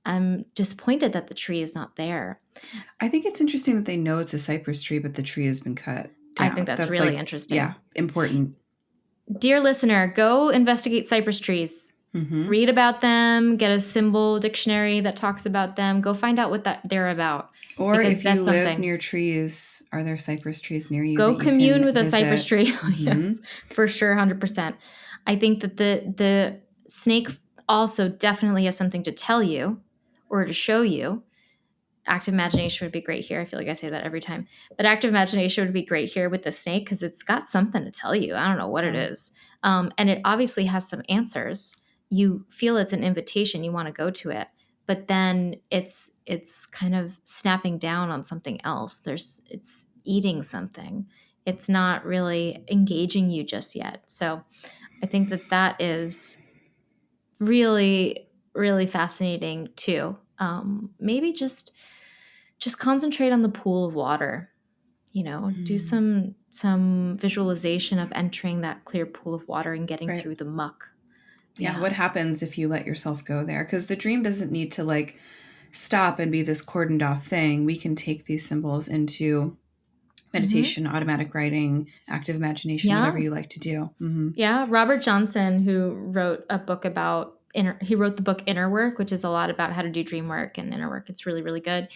S2: I'm disappointed that the tree is not there.
S1: I think it's interesting that they know it's a cypress tree, but the tree has been cut down.
S2: I think that's really interesting.
S1: Yeah, important.
S2: Dear listener, go investigate cypress trees. Read about them, get a symbol dictionary that talks about them. Go find out what they're about.
S1: Or if you live near trees, are there cypress trees near you?
S2: Go commune with a cypress tree. Yes, for sure, 100%. I think that the snake also definitely has something to tell you or to show you. Active imagination would be great here. I feel like I say that every time. But active imagination would be great here with the snake because it's got something to tell you. I don't know what it is. And it obviously has some answers. You feel it's an invitation. You want to go to it. But then it's kind of snapping down on something else. It's eating something. It's not really engaging you just yet. So I think that is really, really fascinating too. Maybe just concentrate on the pool of water, do some visualization of entering that clear pool of water and getting through the muck.
S1: Yeah. What happens if you let yourself go there? Because the dream doesn't need to like stop and be this cordoned off thing. We can take these symbols into meditation, automatic writing, active imagination, whatever you like to do.
S2: Yeah. Robert Johnson, who wrote a book about he wrote the book Inner Work, which is a lot about how to do dream work and inner work. It's really, really good.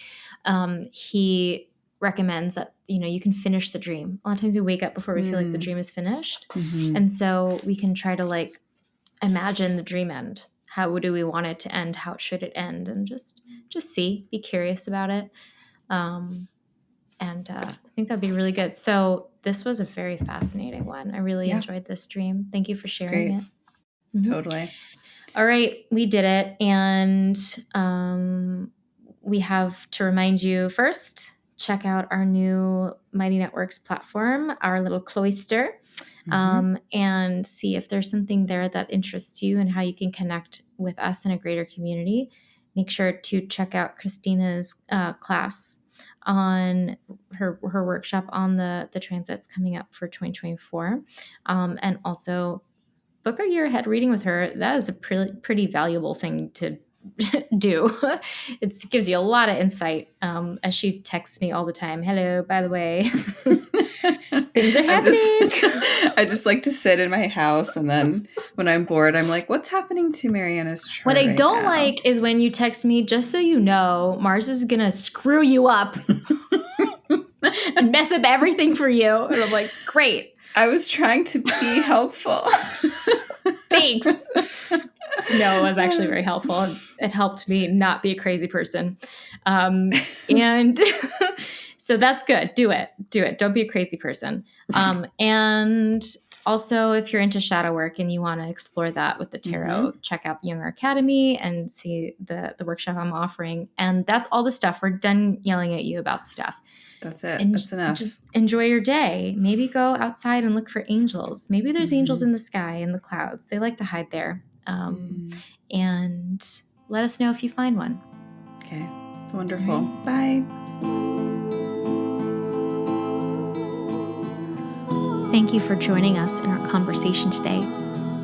S2: He recommends that, you can finish the dream. A lot of times we wake up before we feel like the dream is finished. And so we can try to like imagine the dream end. How do we want it to end? How should it end? And just be curious about it. And I think that'd be really good. So this was a very fascinating one. I really enjoyed this dream. Thank you for sharing it.
S1: Totally.
S2: All right, we did it. And we have to remind you first, check out our new Mighty Networks platform, our little cloister, and see if there's something there that interests you and how you can connect with us in a greater community. Make sure to check out Christina's class on her workshop on the transits coming up for 2024. And also book a year ahead reading with her. That is a pretty valuable thing to do. It gives you a lot of insight. As she texts me all the time, hello, by the way, things are happening.
S1: I just like to sit in my house, and then when I'm bored, I'm like, what's happening to Mariana's chart?
S2: What I don't like is when you text me, just so you know, Mars is going to screw you up and mess up everything for you. And I'm like, great.
S1: I was trying to be helpful.
S2: Thanks. No, it was actually very helpful. It helped me not be a crazy person. And so that's good. Do it. Don't be a crazy person. And also, if you're into shadow work and you want to explore that with the tarot, check out the Younger Academy and see the workshop I'm offering. And that's all the stuff. We're done yelling at you about stuff.
S1: That's it. That's enough.
S2: Just enjoy your day. Maybe go outside and look for angels. Maybe there's angels in the sky, in the clouds. They like to hide there. And let us know if you find one.
S1: Okay. Wonderful. Bye.
S2: Thank you for joining us in our conversation today.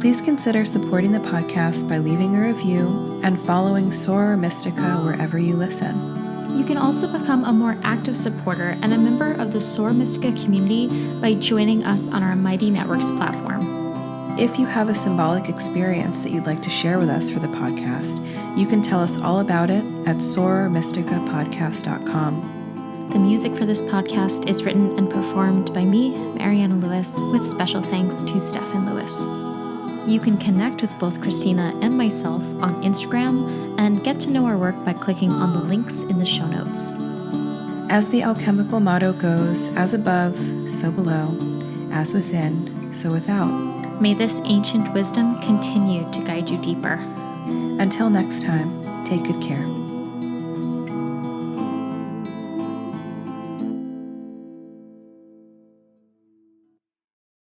S1: Please consider supporting the podcast by leaving a review and following Soror Mystica wherever you listen.
S2: You can also become a more active supporter and a member of the Soror Mystica community by joining us on our Mighty Networks platform.
S1: If you have a symbolic experience that you'd like to share with us for the podcast, you can tell us all about it at sorormysticapodcast.com.
S2: The music for this podcast is written and performed by me, Mariana Lewis, with special thanks to Stefan Lewis. You can connect with both Christina and myself on Instagram and get to know our work by clicking on the links in the show notes.
S1: As the alchemical motto goes, as above, so below, as within, so without.
S2: May this ancient wisdom continue to guide you deeper.
S1: Until next time, take good care.